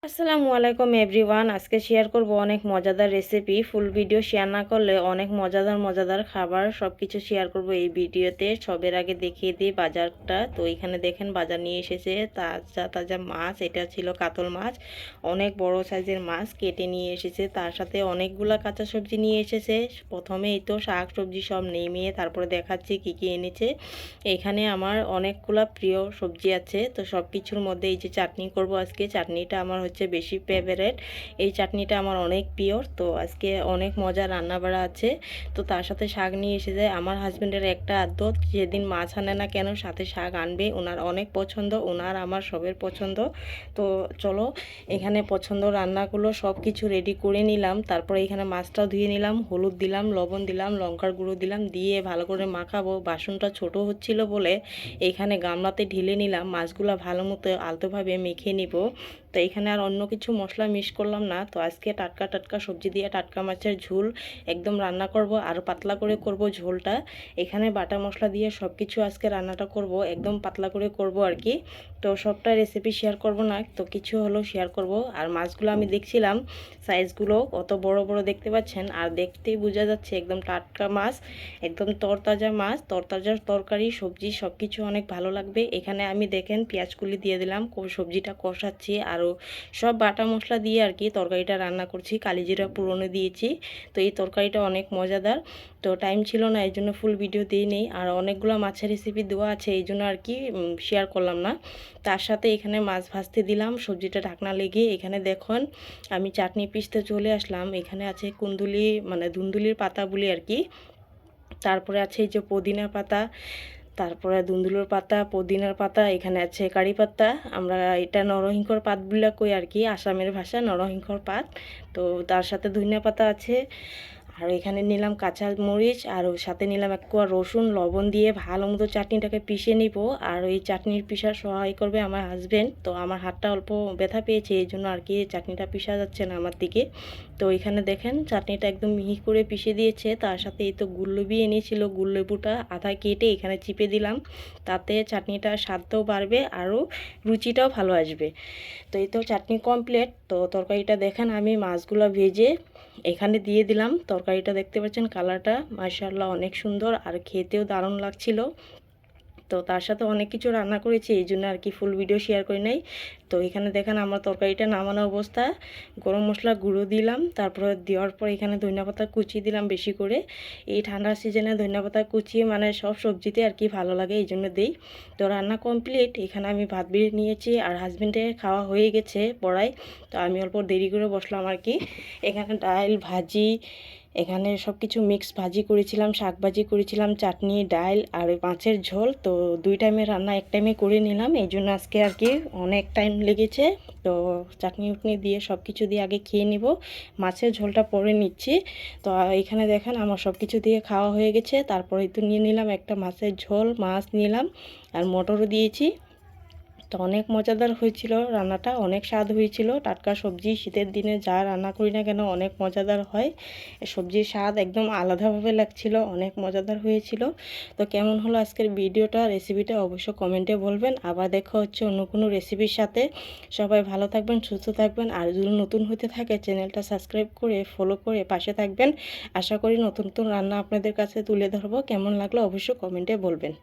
আসসালামু আলাইকুম এভরিওয়ান। আজকে শেয়ার করব অনেক মজাদার রেসিপি। ফুল ভিডিও শেয়ার না করলে অনেক মজাদার খাবার সব কিছু শেয়ার করব এই ভিডিওতে। সবের আগে দেখিয়ে দিই বাজারটা। তো এখানে দেখেন বাজার নিয়ে এসেছে তাজা তাজা মাছ। এটা ছিল কাতল মাছ, অনেক বড় সাইজের মাছ কেটে নিয়ে এসেছে। তার সাথে অনেকগুলা কাঁচা সবজি নিয়ে এসেছে। প্রথমে এই তো শাক সবজি সব নেমিয়ে তারপরে দেখাচ্ছি কি কি এনেছে। এখানে আমার অনেকগুলা প্রিয় সবজি আছে। তো সব কিছুর মধ্যে এই যে চাটনি করব আজকে। চাটনিটা আমার হচ্ছে বেশি ফেভারেট। এই চাটনিটা আমার অনেক প্রিয়। তো আজকে অনেক মজা রান্না বাড়া আছে। তো তার সাথে শাক নিয়ে এসে যায়। আমার হাজব্যান্ডের একটা আদত, যেদিন মাছ আনে না কেন সাথে শাক আনবে। ওনার অনেক পছন্দ, ওনার আমার সবের পছন্দ। তো চলো এখানে পছন্দ রান্নাগুলো সব কিছু রেডি করে নিলাম। তারপরে এখানে মাছটাও ধুয়ে নিলাম, হলুদ দিলাম, লবণ দিলাম, লঙ্কার গুঁড়ো দিলাম, দিয়ে ভালো করে মাখাবো। বাসনটা ছোট হচ্ছিল বলে এখানে গামলাতে ঢেলে নিলাম। মাছগুলো ভালো মতো আলতোভাবে মেখে নিব। তো এখানে আর অন্য কিছু মশলা মিক্স করলাম না। তো আজকে টাটকা টাটকা সবজি দিয়ে টাটকা মাছের ঝোল একদম রান্না করব, আর পাতলা করে করব ঝোলটা। এখানে বাটা মশলা দিয়ে সব কিছু আজকে রান্নাটা করব, একদম পাতলা করে করব আর কি। তো সবটা রেসিপি শেয়ার করব না, তো কিছু হলো শেয়ার করব। আর মাছগুলো আমি দেখছিলাম সাইজগুলো কত বড় বড় দেখতে পাচ্ছেন, আর দেখতেই বোঝা যাচ্ছে একদম টাটকা মাছ, একদম তরতাজা মাছ। তরতাজা তরকারি সবজি সব কিছু অনেক ভালো লাগবে। এখানে আমি দেখেন পেঁয়াজকুলি দিয়ে দিলাম, সবজিটা কষাচ্ছি, আরও সব বাটা মশলা দিয়ে আর কি তরকারিটা রান্না করছি। কালিজিরা পুরনো দিয়েছি। তো এই তরকারিটা অনেক মজাদার। তো টাইম ছিল না, এই জন্য ফুল ভিডিও দিই নেই। আর অনেকগুলো মাছের রেসিপি দেওয়া আছে, এই জন্য আর কি শেয়ার করলাম না। তার সাথে এখানে মাছ ভাজতে দিলাম, সবজিটা ঢাকনা লেগে। এখানে দেখুন আমি চাটনি পিষতে চলে আসলাম। এখানে আছে কুন্দুলি, মানে ধুন্দুলির পাতা বলি আর কি। তারপরে আছে এই যে পুদিনা পাতা, তারপরে ধুন্দুলের পাতা, পুদিনার পাতা, এখানে আছে কারি পাতা। আমরা এটা নরসিংহর পাত বলে কই আর কি, আসামের ভাষা নরসিংহর পাত। তো তার সাথে ধনিয়া পাতা আছে। আর এখানে নিলাম কাঁচা মরিচ, আর ওর সাথে নিলাম এক কোয়া রসুন, লবণ দিয়ে ভালো মতো চাটনিটাকে পিষে নিব। আর ওই চাটনির পিষার সহায় করবে আমার হাজবেন্ড। তো আমার হাতটা অল্প ব্যথা পেয়েছে, এই জন্য আর কি চাটনিটা পিষা যাচ্ছে না আমার দিকে। তো এখানে দেখেন চাটনিটা একদম মিহি করে পিষে দিয়েছে। তার সাথে এই তো গুল্লবি এনেছিল, গুল্লবুটা আধা কেটে এখানে চিপে দিলাম। তাতে চাটনিটা স্বাদটাও বাড়বে, আরও রুচিটাও ভালো আসবে। তো এই তো চাটনি কমপ্লিট। তো তরকারিটা দেখেন আমি মাছগুলো ভেজে এখানে দিয়ে দিলাম। তরকারিটা দেখতে পাচ্ছেন কালারটা মাশাআল্লাহ অনেক সুন্দর, আর খেতেও দারুণ লাগছিল। তো তার সাথে অনেক কিছু রান্না করেছি, এই জন্য আর কি ফুল ভিডিও শেয়ার করি নাই। তো এখানে দেখেন আমার তরকারিটা নামানো অবস্থা, গরম মশলা গুঁড়ো দিলাম, তারপরে দেওয়ার পর এখানে ধনিয়াপাতা কুচি দিলাম বেশি করে। এই ঠান্ডার সিজনে ধনিয়াপাতা কুচি মানে সব সবজিতে আর কি ভালো লাগে, এই জন্য দিই। তো রান্না কমপ্লিট। এখানে আমি ভাত বেড়ে নিয়েছি, আর হাজবেন্ডের খাওয়া হয়ে গেছে পড়ায়। তো আমি অল্প দেরি করে বসলাম আর কি। এখানে ডাল ভাজি, এখানে সব কিছু মিক্স ভাজি করেছিলাম, শাক ভাজি করেছিলাম, চাটনি, ডাল আর ওই মাছের ঝোল। তো দুই টাইমে রান্না এক টাইমে করে নিলাম, এই জন্য আজকে আর কি অনেক টাইম লেগেছে। তো চাটনি উটনি দিয়ে সব কিছু দিয়ে আগে খেয়ে নিব, মাছের ঝোলটা পরে নিচ্ছি। তো এখানে দেখেন আমার সব কিছু দিয়ে খাওয়া হয়ে গেছে। তারপরে তো নিয়ে নিলাম একটা মাছের ঝোল, মাছ নিলাম, আর মটরও দিয়েছি। তো অনেক মজাদার হয়েছিল রান্নাটা, অনেক স্বাদ হয়েছিল। টাটকা সবজি শীতের দিনে যা রান্না করি না কেন অনেক মজাদার হয়। সবজির স্বাদ একদম আলাদাভাবে লাগছিল, অনেক মজাদার হয়েছিল। তো কেমন হলো আজকের ভিডিওটা, রেসিপিটা অবশ্য কমেন্টে বলবেন। আবার দেখা হচ্ছে অন্য কোনো রেসিপির সাথে। সবাই ভালো থাকবেন, সুস্থ থাকবেন, আর যদি নতুন হতে থাকে চ্যানেলটা সাবস্ক্রাইব করে ফলো করে পাশে থাকবেন। আশা করি নতুন নতুন রান্না আপনাদের কাছে তুলে ধরবো। কেমন লাগলো অবশ্য কমেন্টে বলবেন।